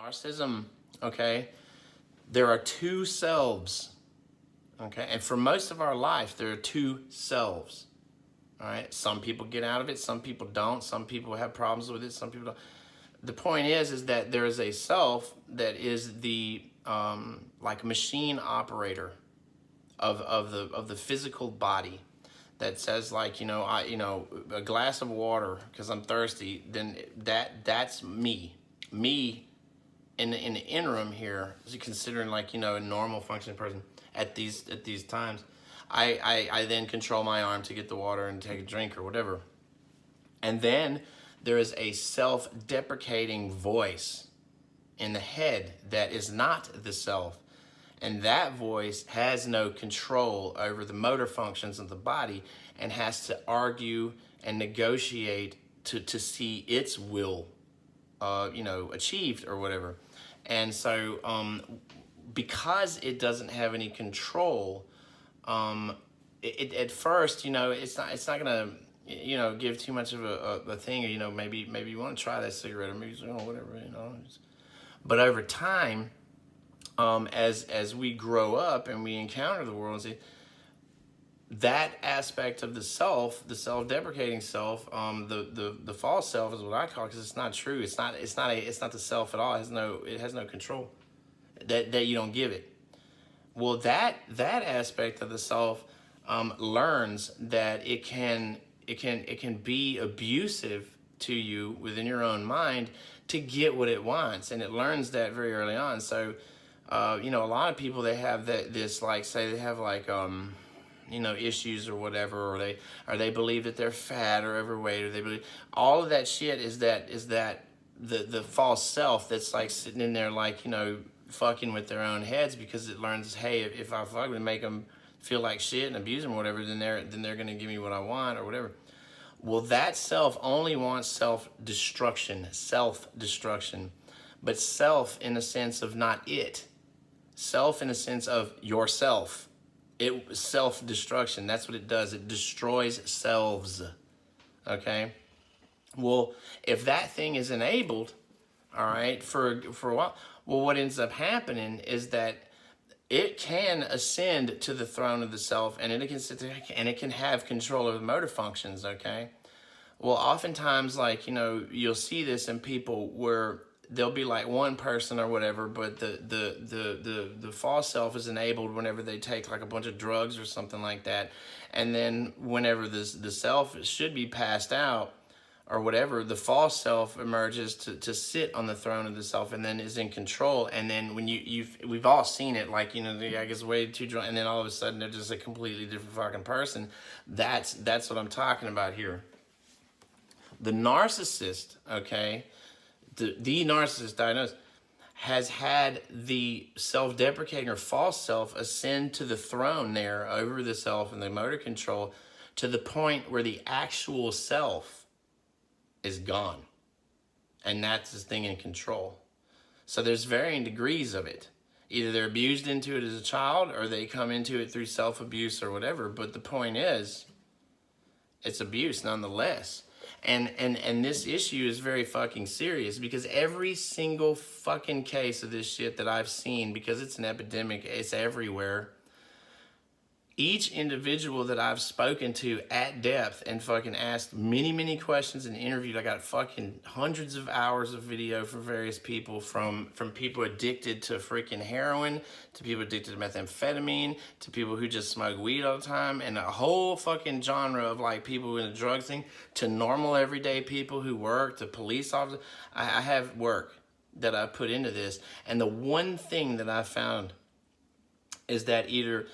Narcissism, okay, there are two selves, okay? And for most of our life, there are two selves, all right? Some people get out of it, some people don't, some people have problems with it, some people don't. The point is that there is a self that is the, like machine operator of the physical body that says like, a glass of water because I'm thirsty, then that's me. Me in the interim here, considering like, a normal functioning person at these times, I then control my arm to get the water and take a drink or whatever. And then there is a self-deprecating voice in the head that is not the self. And that voice has no control over the motor functions of the body and has to argue and negotiate to see its will, achieved or whatever. And so because it doesn't have any control, at first, it's not gonna, give too much of a thing, maybe you want to try that cigarette or maybe, whatever, But over time, as we grow up and we encounter the world, that aspect of the self, the self-deprecating self, the false self is what I call it, because it's not true. It's not the self at all. It has no control that you don't give it. Well, that aspect of the self learns that it can be abusive to you within your own mind to get what it wants, and it learns that very early on. So a lot of people, they have this, like, say they have like issues or whatever, or they believe that they're fat or overweight, or they believe all of that shit is that the false self that's like sitting in there, like, fucking with their own heads, because it learns, hey, if I fucking make them feel like shit and abuse them or whatever, then they're gonna give me what I want or whatever. Well, that self only wants self-destruction, but self in the sense of not it. Self in the sense of yourself. Self-destruction, that's what it does. It destroys selves, okay? Well, if that thing is enabled, all right, for a while, well, what ends up happening is that it can ascend to the throne of the self, and it can sit there, and it can have control of the motor functions, okay? Well, oftentimes, like, you'll see this in people where there'll be like one person or whatever, but the false self is enabled whenever they take like a bunch of drugs or something like that. And then whenever the self should be passed out or whatever, the false self emerges to sit on the throne of the self and then is in control. And then when we've all seen it, like, the guy gets way too drunk and then all of a sudden they're just a completely different fucking person. That's what I'm talking about here. The narcissist, okay, the narcissist diagnosed has had the self-deprecating or false self ascend to the throne there over the self and the motor control to the point where the actual self is gone. And that's this thing in control. So there's varying degrees of it. Either they're abused into it as a child or they come into it through self-abuse or whatever. But the point is, it's abuse nonetheless. And this issue is very fucking serious, because every single fucking case of this shit that I've seen, because it's an epidemic, it's everywhere. Each individual that I've spoken to at depth and fucking asked many, many questions and interviewed, I got fucking hundreds of hours of video from various people, from people addicted to freaking heroin, to people addicted to methamphetamine, to people who just smoke weed all the time, and a whole fucking genre of like people in the drug thing, to normal everyday people who work, to police officers. I have work that I put into this, and the one thing that I found is that either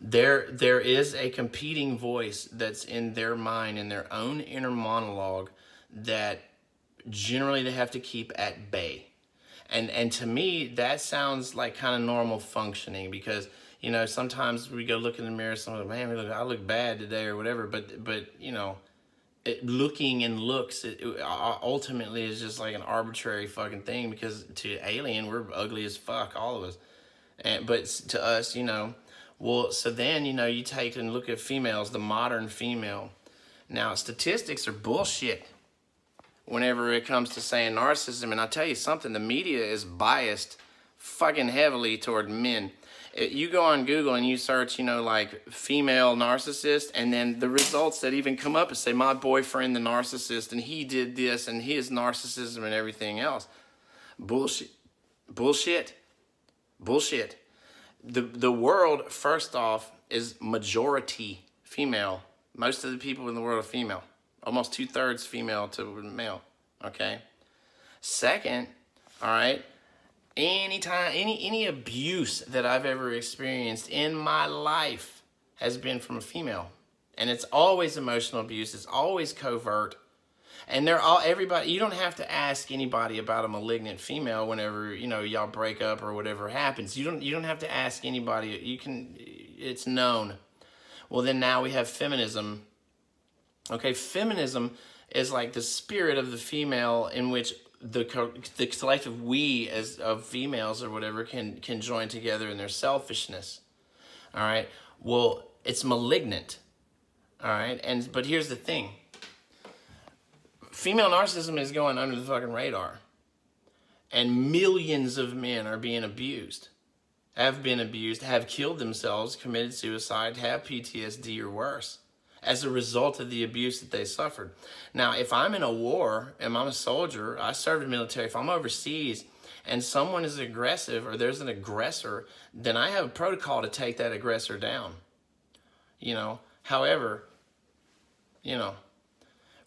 there is a competing voice that's in their mind, in their own inner monologue, that generally they have to keep at bay. And to me, that sounds like kind of normal functioning, because, sometimes we go look in the mirror, someone's like, man, I look bad today or whatever, but looking and looks, it ultimately is just like an arbitrary fucking thing, because to alien, we're ugly as fuck, all of us. But to us, well, so then, you take and look at females, the modern female. Now, statistics are bullshit. whenever it comes to saying narcissism. And I'll tell you something, the media is biased fucking heavily toward men. You go on Google and you search, like female narcissist, and then the results that even come up is say, my boyfriend, the narcissist, and he did this, and his narcissism and everything else. Bullshit. Bullshit. Bullshit. The world, first off, is majority female. Most of the people in the world are female. Almost 2/3 female to male. Okay. Second, all right, any abuse that I've ever experienced in my life has been from a female. And it's always emotional abuse. It's always covert. And everybody, you don't have to ask anybody about a malignant female whenever, y'all break up or whatever happens. You don't have to ask anybody. It's known. Well, then now we have feminism. Okay, feminism is like the spirit of the female in which the collective we as of females or whatever can join together in their selfishness. All right. Well, it's malignant. All right. But here's the thing. Female narcissism is going under the fucking radar. And millions of men are being abused, have been abused, have killed themselves, committed suicide, have PTSD or worse as a result of the abuse that they suffered. Now, if I'm in a war and I'm a soldier, I served in the military, if I'm overseas and someone is aggressive or there's an aggressor, then I have a protocol to take that aggressor down. However,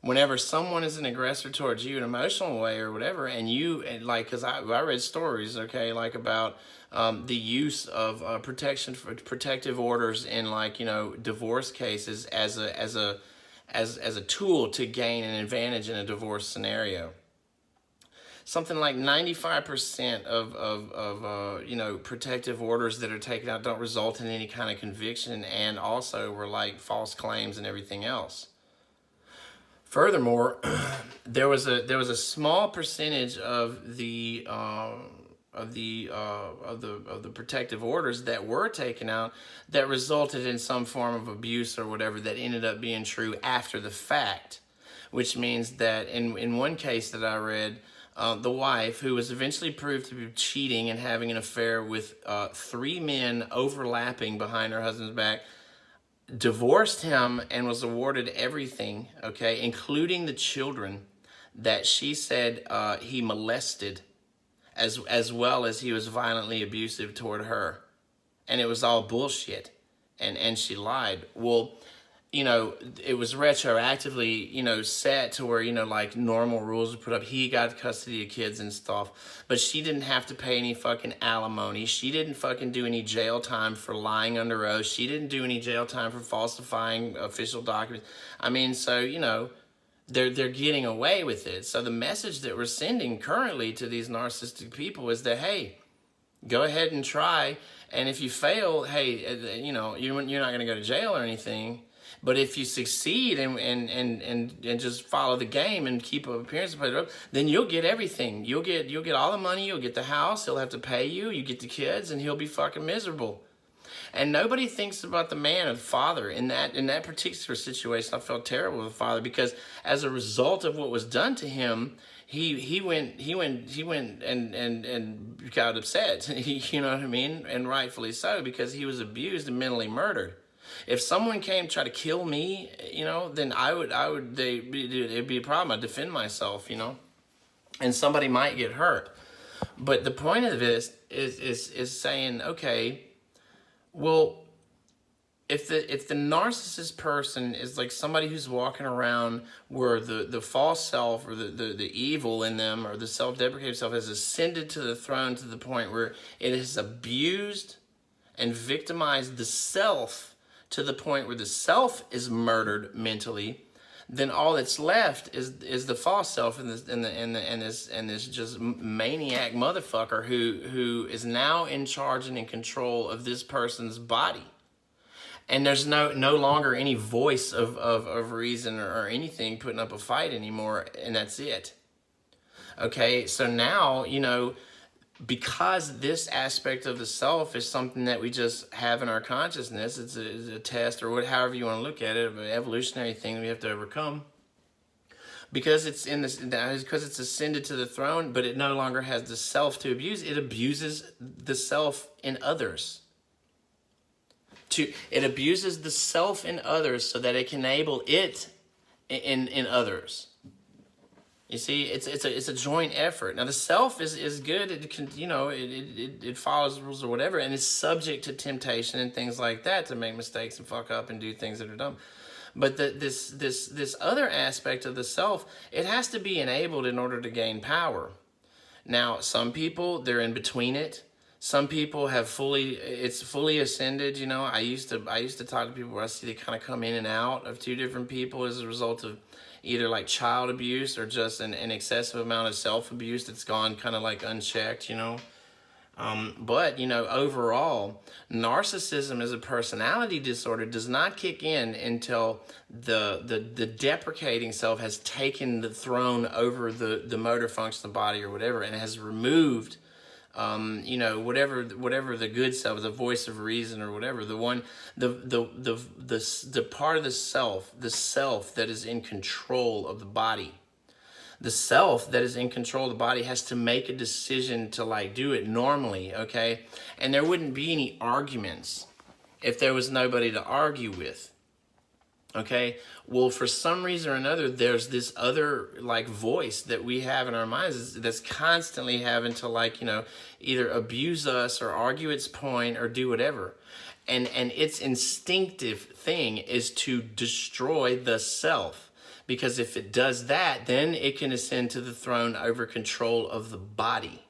whenever someone is an aggressor towards you in an emotional way or whatever, because I read stories, okay, like about the use of protective orders in divorce cases as a tool to gain an advantage in a divorce scenario. Something like 95% of protective orders that are taken out don't result in any kind of conviction, and also were like false claims and everything else. Furthermore, there was a small percentage of the protective orders that were taken out that resulted in some form of abuse or whatever that ended up being true after the fact, which means that in one case that I read, the wife, who was eventually proved to be cheating and having an affair with 3 men overlapping behind her husband's back, divorced him and was awarded everything, okay, including the children that she said he molested, as well as he was violently abusive toward her. And it was all bullshit. And she lied. Well, it was retroactively, set to where, like normal rules were put up. He got custody of kids and stuff. But she didn't have to pay any fucking alimony. She didn't fucking do any jail time for lying under oath. She didn't do any jail time for falsifying official documents. I mean, so, they're getting away with it. So the message that we're sending currently to these narcissistic people is that, hey, go ahead and try. And if you fail, hey, you're not going to go to jail or anything. But if you succeed and just follow the game and keep up appearance, then you'll get everything. You'll get all the money. You'll get the house. He'll have to pay you. You get the kids, and he'll be fucking miserable. And nobody thinks about the man or the father in that particular situation. I felt terrible with the father because as a result of what was done to him, he went and got upset. You know what I mean? And rightfully so, because he was abused and mentally murdered. If someone came to try to kill me, then it'd be a problem. I'd defend myself, and somebody might get hurt. But the point of this is saying, okay, well, if the narcissist person is like somebody who's walking around where the false self or the evil in them or the self-deprecating self has ascended to the throne to the point where it has abused and victimized the self to the point where the self is murdered mentally, then all that's left is the false self and this just maniac motherfucker who is now in charge and in control of this person's body. And there's no longer any voice of reason or anything putting up a fight anymore, and that's it. Okay, so now, because this aspect of the self is something that we just have in our consciousness, it's a test or however you want to look at it, an evolutionary thing that we have to overcome. because it's in this, because it's ascended to the throne, but it no longer has the self to abuse. It abuses the self in others. It abuses the self in others so that it can enable it in others. You see, it's a joint effort. Now the self is good. It can, it follows rules or whatever, and it's subject to temptation and things like that to make mistakes and fuck up and do things that are dumb. But this other aspect of the self, it has to be enabled in order to gain power. Now, some people, they're in between it. Some people have it's fully ascended. I used to talk to people where I see they kind of come in and out of two different people as a result of either like child abuse or just an excessive amount of self-abuse that's gone kind of like unchecked, But, overall, narcissism as a personality disorder does not kick in until the deprecating self has taken the throne over the motor function of the body or whatever, and has removed, whatever the good self, the voice of reason or whatever, the part of the self that is in control of the body. The self that is in control of the body has to make a decision to do it normally, okay? And there wouldn't be any arguments if there was nobody to argue with, okay? Well, for some reason or another, there's this other voice that we have in our minds that's constantly having to either abuse us or argue its point or do whatever. And its instinctive thing is to destroy the self. Because if it does that, then it can ascend to the throne over control of the body.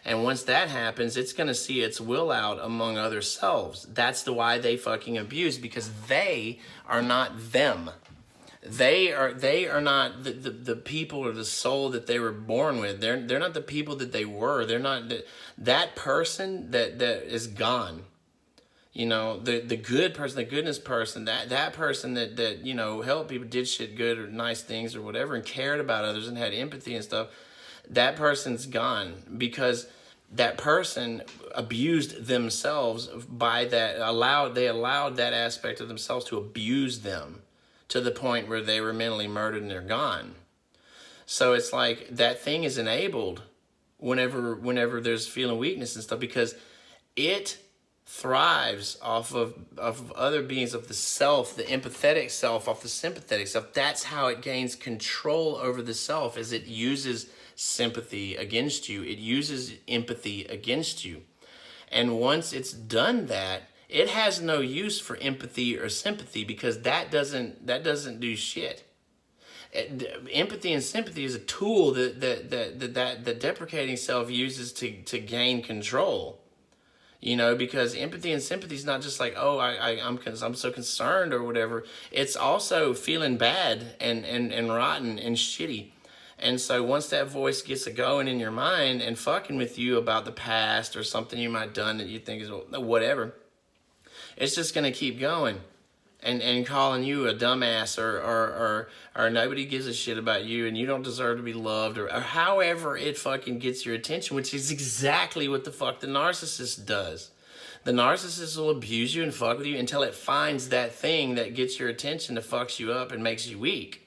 And once that happens, it's going to see its will out among other selves. That's why they fucking abuse, because they are not them. They are not the people or the soul that they were born with. They're not the people that they were. They're not that person that is gone. The good person, the goodness person, that person that helped people, did shit good or nice things or whatever, and cared about others and had empathy and stuff, that person's gone because that person abused themselves by that, they allowed that aspect of themselves to abuse them to the point where they were mentally murdered and they're gone. So it's like that thing is enabled whenever there's feeling weakness and stuff, because it thrives off of other beings, of the self, the empathetic self, off the sympathetic self. That's how it gains control over the self, is it uses sympathy against you. It uses empathy against you. And once it's done that, it has no use for empathy or sympathy, because that doesn't do shit. Empathy and sympathy is a tool that deprecating self uses to gain control. Because empathy and sympathy is not just I'm so concerned or whatever. It's also feeling bad and rotten and shitty. And so once that voice gets a going in your mind and fucking with you about the past or something you might have done that you think is whatever, it's just going to keep going and calling you a dumbass or nobody gives a shit about you and you don't deserve to be loved or however it fucking gets your attention, which is exactly what the fuck the narcissist does. The narcissist will abuse you and fuck with you until it finds that thing that gets your attention that fucks you up and makes you weak.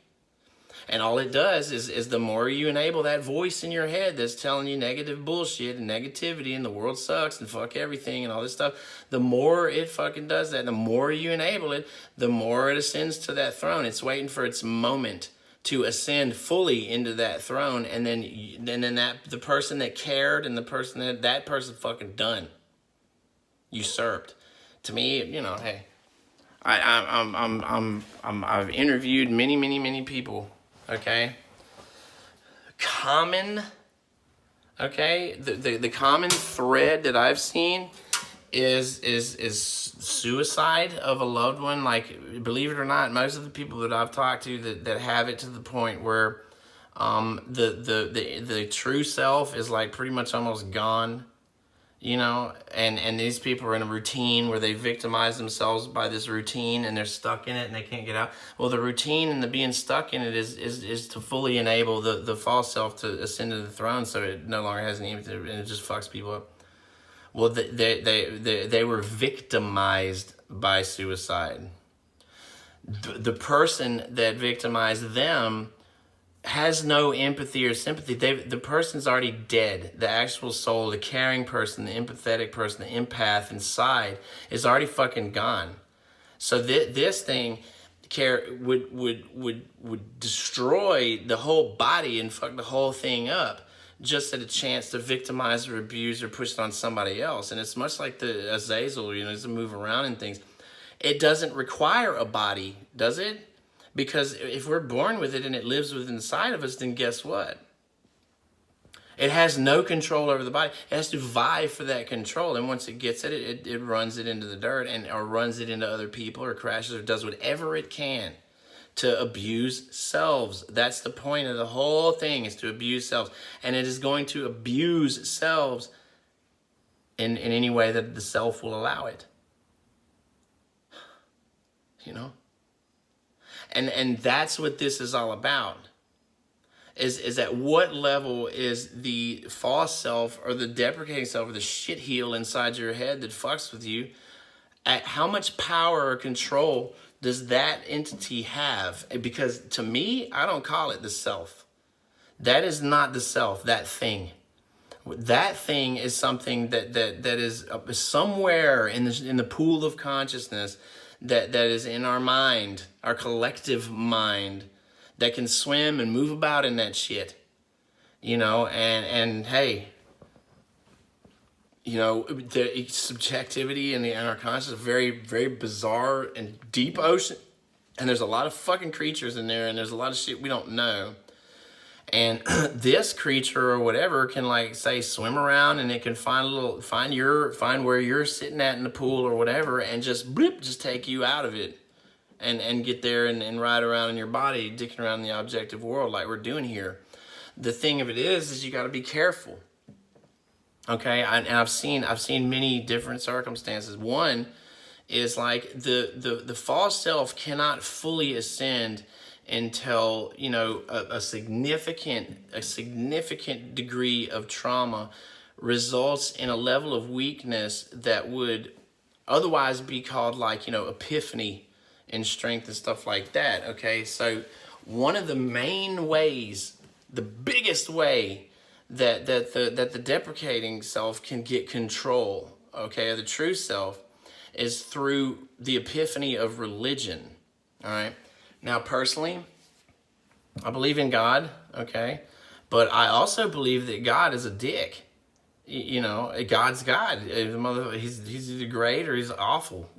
And all it does is the more you enable that voice in your head that's telling you negative bullshit and negativity and the world sucks and fuck everything and all this stuff, the more it fucking does that, the more you enable it, the more it ascends to that throne. It's waiting for its moment to ascend fully into that throne, and then the person that cared and the person that person fucking done, usurped. To me, hey, I've interviewed many people. Okay, the common thread that I've seen is suicide of a loved one. Believe it or not, most of the people that I've talked to that have it to the point where the true self is pretty much almost gone. And these people are in a routine where they victimize themselves by this routine and they're stuck in it and they can't get out. Well, the routine and the being stuck in it is to fully enable the false self to ascend to the throne, so it no longer has any empathy and it just fucks people up. Well, they were victimized by suicide. The person that victimized them has no empathy or sympathy. The person's already dead. The actual soul, the caring person, the empathetic person, the empath inside is already fucking gone. So this thing would destroy the whole body and fuck the whole thing up just at a chance to victimize or abuse or push it on somebody else. And it's much like the Azazel, to move around and things. It doesn't require a body, does it? Because if we're born with it and it lives within inside of us, then guess what? It has no control over the body. It has to vie for that control. And once it gets it, it runs it into the dirt or runs it into other people or crashes or does whatever it can to abuse selves. That's the point of the whole thing, is to abuse selves. And it is going to abuse selves in any way that the self will allow it. And that's what this is all about. Is at what level is the false self or the deprecating self or the shit heel inside your head that fucks with you, at how much power or control does that entity have? Because to me, I don't call it the self. That is not the self, that thing. That thing is something that is somewhere in the pool of consciousness that is in our mind, our collective mind, that can swim and move about in that shit, and hey, the subjectivity and our consciousness is very, very bizarre and deep ocean, and there's a lot of fucking creatures in there, and there's a lot of shit we don't know. And this creature or whatever can, like, say, swim around, and it can find where you're sitting at in the pool or whatever, and just take you out of it. And get there and ride around in your body, dicking around in the objective world like we're doing here. The thing of it is you got to be careful. Okay, and I've seen many different circumstances. One is like the false self cannot fully ascend until a significant degree of trauma results in a level of weakness that would otherwise be called epiphany and strength and stuff like that. Okay, so one of the main ways, the biggest way that the deprecating self can get control, okay, of the true self, is through the epiphany of religion. All right, now personally, I believe in God, okay, but I also believe that God is a dick. God's God. He's either great or he's awful.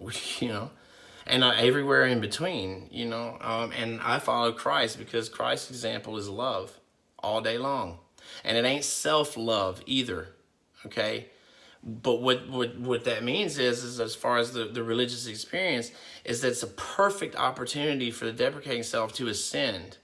And everywhere in between, and I follow Christ because Christ's example is love all day long. And it ain't self-love either, okay? But what that means is as far as the religious experience, is that it's a perfect opportunity for the deprecating self to ascend,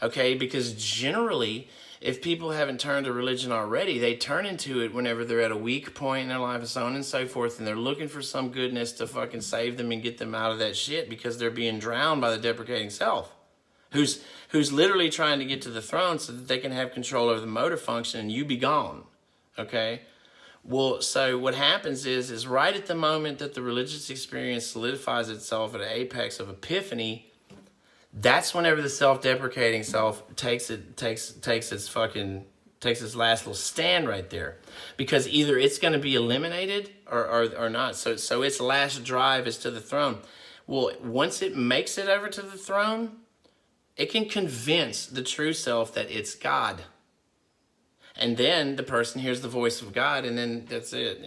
okay? Because generally, if people haven't turned to religion already, they turn into it whenever they're at a weak point in their life and so on and so forth, and they're looking for some goodness to fucking save them and get them out of that shit because they're being drowned by the deprecating self, who's literally trying to get to the throne so that they can have control over the motor function and you be gone, okay? Well, so what happens is right at the moment that the religious experience solidifies itself at an apex of epiphany, that's whenever the self-deprecating self takes its last little stand right there, because either it's going to be eliminated or not. So its last drive is to the throne. Well, once it makes it over to the throne, it can convince the true self that it's God, and then the person hears the voice of God, and then that's it,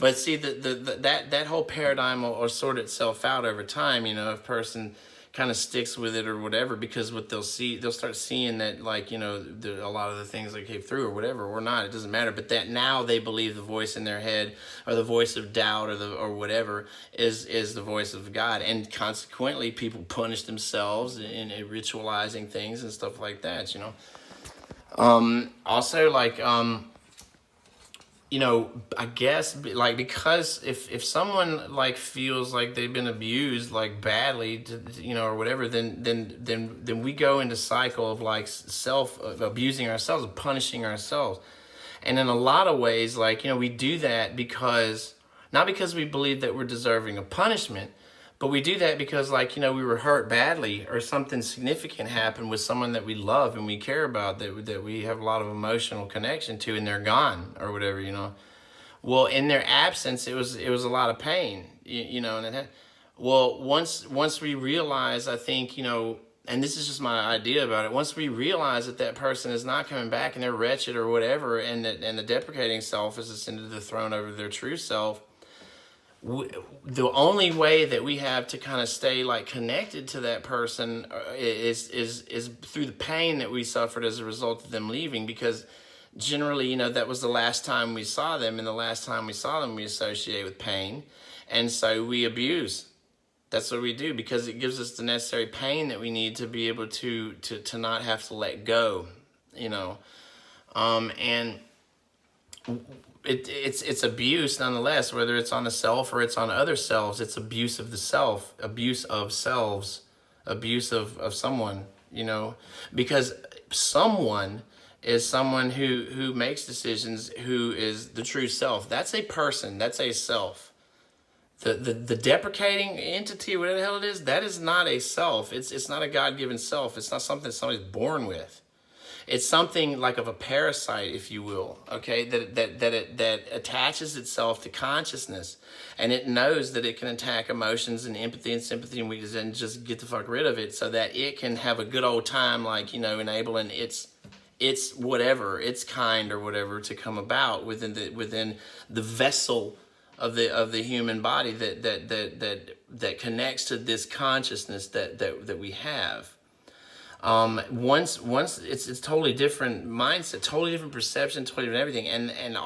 But see, that whole paradigm will sort itself out over time, if a person kind of sticks with it or whatever, because what they'll start seeing that, a lot of the things they came through or whatever, or not, it doesn't matter, but that now they believe the voice in their head or the voice of doubt or whatever is the voice of God, and consequently people punish themselves in ritualizing things and stuff like that, Also, I guess, because if someone feels like they've been abused badly, or whatever, then we go into cycle of abusing ourselves, of punishing ourselves, and in a lot of ways, we do that because not because we believe that we're deserving of punishment, But we do that because, like, we were hurt badly, or something significant happened with someone that we love and we care about, that we have a lot of emotional connection to, and they're gone or whatever. Well, in their absence, it was a lot of pain, and once we realize, I think, and this is just my idea about it, once we realize that person is not coming back and they're wretched or whatever, and the deprecating self is ascended to the throne over their true self, the only way that we have to kind of stay like connected to that person is through the pain that we suffered as a result of them leaving, because generally, that was the last time we saw them, and the last time we saw them we associate with pain, and so we abuse. That's what we do, because it gives us the necessary pain that we need to be able to not have to let go, and it's abuse nonetheless, whether it's on the self or it's on other selves. It's abuse of the self, abuse of selves, abuse of someone, because someone is someone who makes decisions, who is the true self. That's a person, that's a self. The deprecating entity, whatever the hell it is, that is not a self. It's not a God-given self. It's not something somebody's born with. It's something like of a parasite, if you will, okay, that attaches itself to consciousness, and it knows that it can attack emotions and empathy and sympathy and weakness and just get the fuck rid of it, so that it can have a good old time, like, enabling its whatever, its kind or whatever, to come about within the vessel of the human body that connects to this consciousness that we have. Once it's totally different mindset, totally different perception, totally different everything, and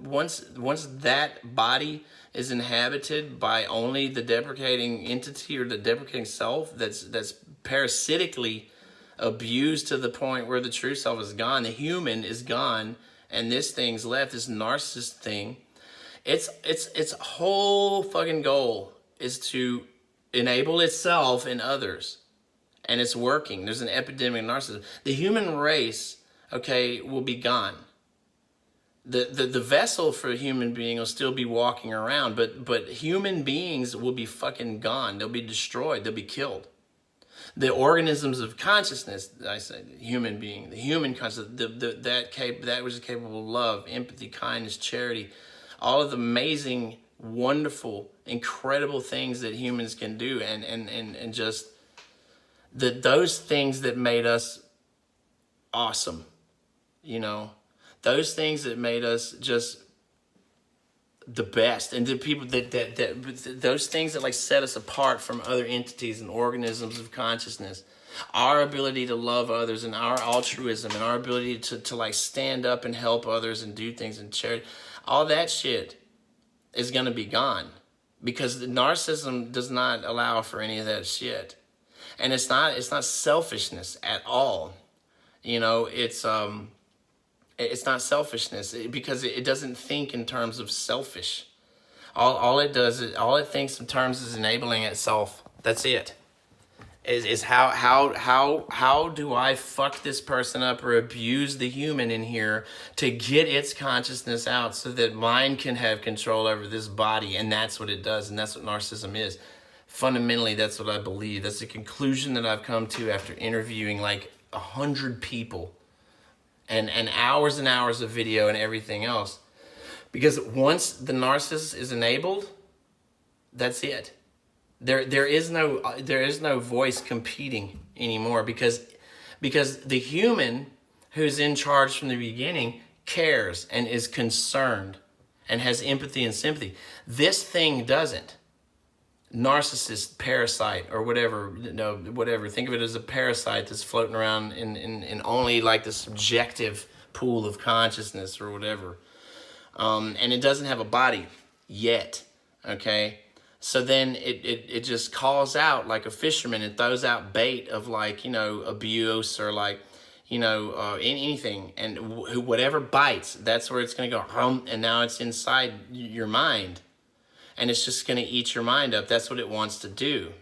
once that body is inhabited by only the deprecating entity or the deprecating self that's parasitically abused to the point where the true self is gone, the human is gone, and this thing's left, this narcissist thing. Its whole fucking goal is to enable itself in others, and it's working. There's an epidemic of narcissism. The human race, okay, will be gone. The vessel for a human being will still be walking around, but human beings will be fucking gone. They'll be destroyed. They'll be killed. The organisms of consciousness, I say, the human being, the human consciousness, that which is capable of love, empathy, kindness, charity, all of the amazing, wonderful, incredible things that humans can do, and just those things that made us awesome, those things that made us just the best, and the people that those things that like set us apart from other entities and organisms of consciousness, our ability to love others, and our altruism, and our ability to like stand up and help others and do things and charity, all that shit is going to be gone, because the narcissism does not allow for any of that shit. And it's not selfishness at all. It's not selfishness, because it doesn't think in terms of selfish. All it thinks in terms is enabling itself. That's it. Is how do I fuck this person up or abuse the human in here to get its consciousness out, so that mine can have control over this body. And that's what it does, and that's what narcissism is. Fundamentally, that's what I believe. That's the conclusion that I've come to after interviewing like 100 people and hours and hours of video and everything else. Because once the narcissist is enabled, that's it. There is no voice competing anymore, because the human who's in charge from the beginning cares and is concerned and has empathy and sympathy. This thing doesn't. Narcissist, parasite, or whatever, whatever. Think of it as a parasite that's floating around in only like the subjective pool of consciousness or whatever. And it doesn't have a body yet, okay? So then it just calls out like a fisherman and throws out bait of like, abuse or like, anything. And whatever bites, that's where it's going to go, and now it's inside your mind. And it's just going to eat your mind up. That's what it wants to do.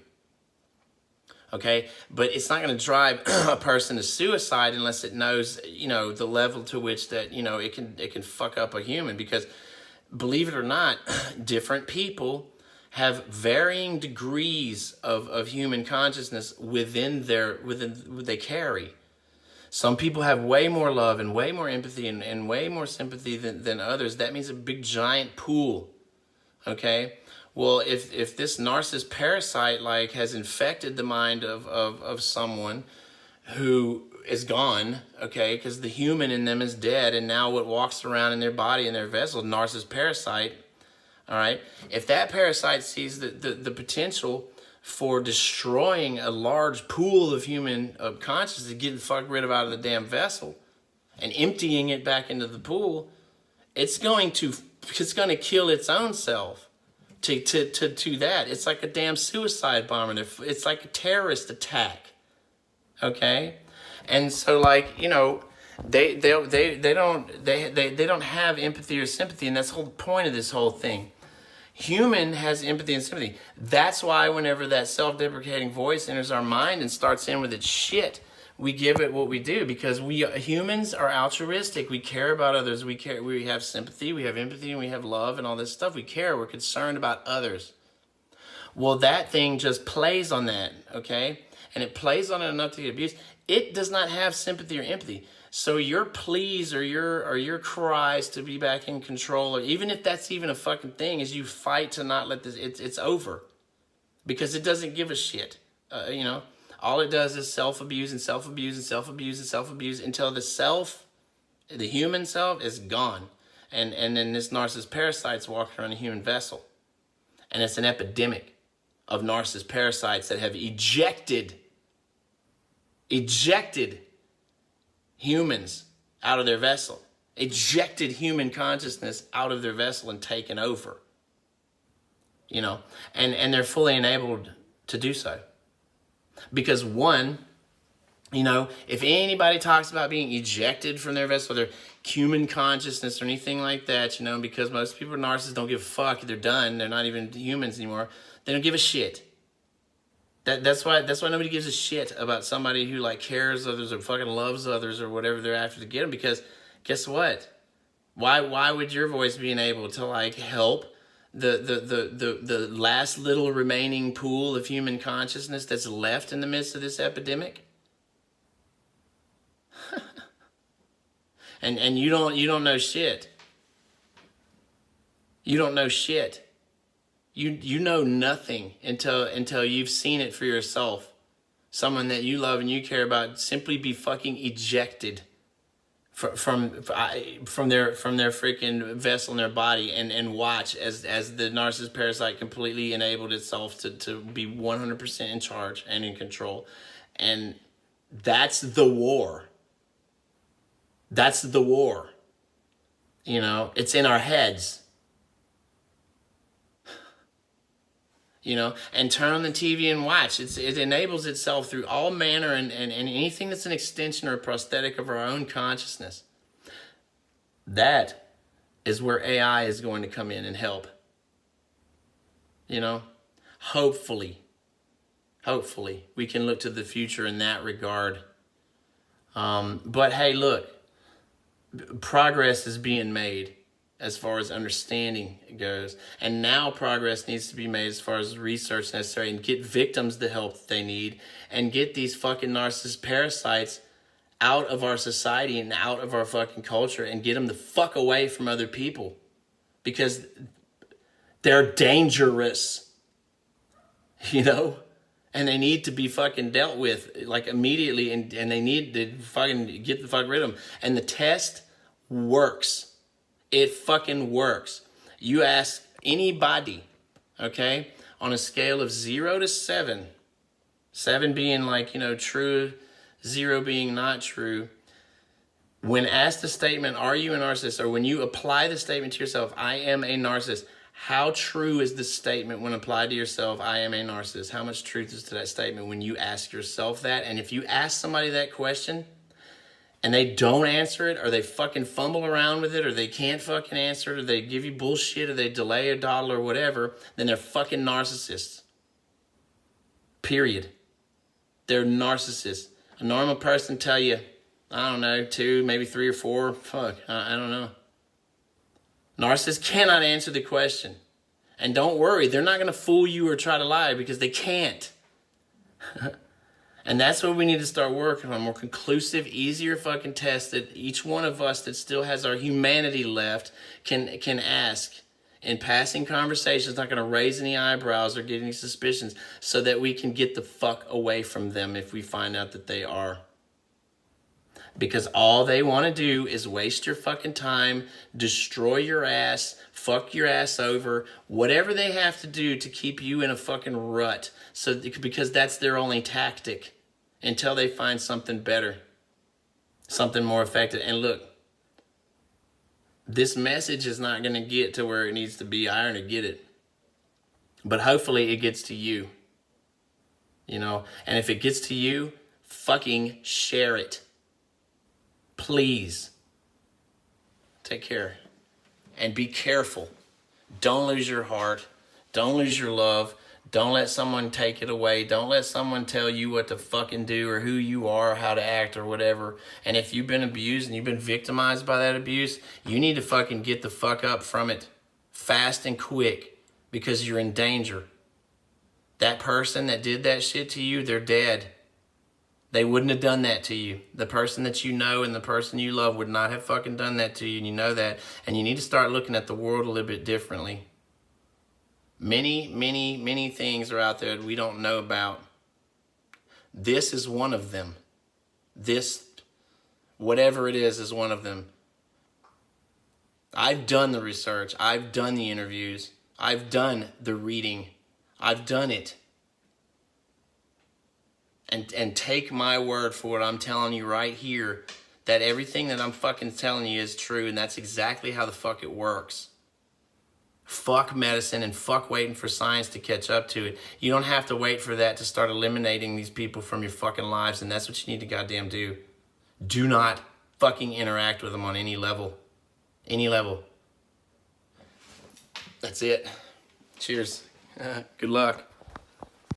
Okay? But it's not going to drive a person to suicide unless it knows, the level to which that, it can fuck up a human. Because believe it or not, different people have varying degrees of human consciousness within they carry. Some people have way more love and way more empathy and way more sympathy than others. That means a big giant pool. Okay? Well, if this narcissist parasite like has infected the mind of someone who is gone, okay, because the human in them is dead, and now what walks around in their body, in their vessel, narcissist parasite, all right, if that parasite sees the potential for destroying a large pool of human consciousness, getting the fuck rid of out of the damn vessel and emptying it back into the pool, it's going to kill its own self to that. It's like a damn suicide bomber. It's like a terrorist attack. Okay? And so, like, you know, they don't have empathy or sympathy, and that's the whole point of this whole thing. Human has empathy and sympathy. That's why whenever that self-deprecating voice enters our mind and starts in with its shit, we give it what we do, because we humans are altruistic. We care about others. We have sympathy, we have empathy, and we have love and all this stuff. We care. We're concerned about others. Well, that thing just plays on that, okay? And it plays on it enough to get abused. It does not have sympathy or empathy. So your pleas or your cries to be back in control, or even if that's even a fucking thing, is you fight to not let this, it's over. Because it doesn't give a shit. You know, all it does is self-abuse and self-abuse and self-abuse and self-abuse until the human self is gone. And then this narcissist parasite's walking around a human vessel. And it's an epidemic of narcissist parasites that have ejected humans out of their vessel, ejected human consciousness out of their vessel and taken over, you know, and they're fully enabled to do so. Because one, you know, if anybody talks about being ejected from their vessel, their human consciousness or anything like that, you know, because most people are narcissists, don't give a fuck, they're done, they're not even humans anymore, they don't give a shit. That's why nobody gives a shit about somebody who like cares others or fucking loves others or whatever they're after to get them, because guess what? Why would your voice be enabled to like help the last little remaining pool of human consciousness that's left in the midst of this epidemic? and you don't know shit. You don't know shit. You know nothing until you've seen it for yourself. Someone that you love and you care about simply be fucking ejected from their freaking vessel in their body, and watch as the narcissist parasite completely enabled itself to be 100% in charge and in control. And that's the war. That's the war. You know, it's in our heads. You know, and turn on the TV and watch. It enables itself through all manner and anything that's an extension or a prosthetic of our own consciousness. That is where AI is going to come in and help. You know, hopefully we can look to the future in that regard. But hey, look, progress is being made as far as understanding goes. And now progress needs to be made as far as research necessary, and get victims the help that they need, and get these fucking narcissist parasites out of our society and out of our fucking culture, and get them the fuck away from other people, because they're dangerous, you know? And they need to be fucking dealt with like immediately, and they need to fucking get the fuck rid of them. And the test works. It fucking works. You ask anybody, okay, on a scale of 0 to 7, 7 being like, you know, true, 0 being not true. When asked the statement, are you a narcissist? Or when you apply the statement to yourself, I am a narcissist, how true is the statement when applied to yourself, I am a narcissist? How much truth is to that statement when you ask yourself that? And if you ask somebody that question, and they don't answer it, or they fucking fumble around with it, or they can't fucking answer it, or they give you bullshit, or they delay or dawdle or whatever, then they're fucking narcissists. Period. They're narcissists. A normal person tell you, I don't know, 2, maybe 3 or 4, fuck, I don't know. Narcissists cannot answer the question. And don't worry, they're not going to fool you or try to lie because they can't. And that's what we need to start working on. More conclusive, easier fucking tests that each one of us that still has our humanity left can ask in passing conversations, not going to raise any eyebrows or get any suspicions, so that we can get the fuck away from them if we find out that they are. Because all they want to do is waste your fucking time, destroy your ass, fuck your ass over, whatever they have to do to keep you in a fucking rut. Because that's their only tactic until they find something better, something more effective. And look, this message is not going to get to where it needs to be. I already get it. But hopefully it gets to you. And if it gets to you, fucking share it. Please. Take care. And be careful. Don't lose your heart. Don't lose your love. Don't let someone take it away. Don't let someone tell you what to fucking do or who you are, or how to act or whatever. And if you've been abused and you've been victimized by that abuse, you need to fucking get the fuck up from it fast and quick, because you're in danger. That person that did that shit to you, they're dead. They wouldn't have done that to you. The person that you know and the person you love would not have fucking done that to you, and you know that. And you need to start looking at the world a little bit differently. Many, many, many things are out there that we don't know about. This is one of them. This, whatever it is one of them. I've done the research. I've done the interviews. I've done the reading. I've done it. And take my word for what I'm telling you right here, that everything that I'm fucking telling you is true, and that's exactly how the fuck it works. Fuck medicine and fuck waiting for science to catch up to it. You don't have to wait for that to start eliminating these people from your fucking lives, and that's what you need to goddamn do. Do not fucking interact with them on any level. Any level. That's it. Cheers. Good luck.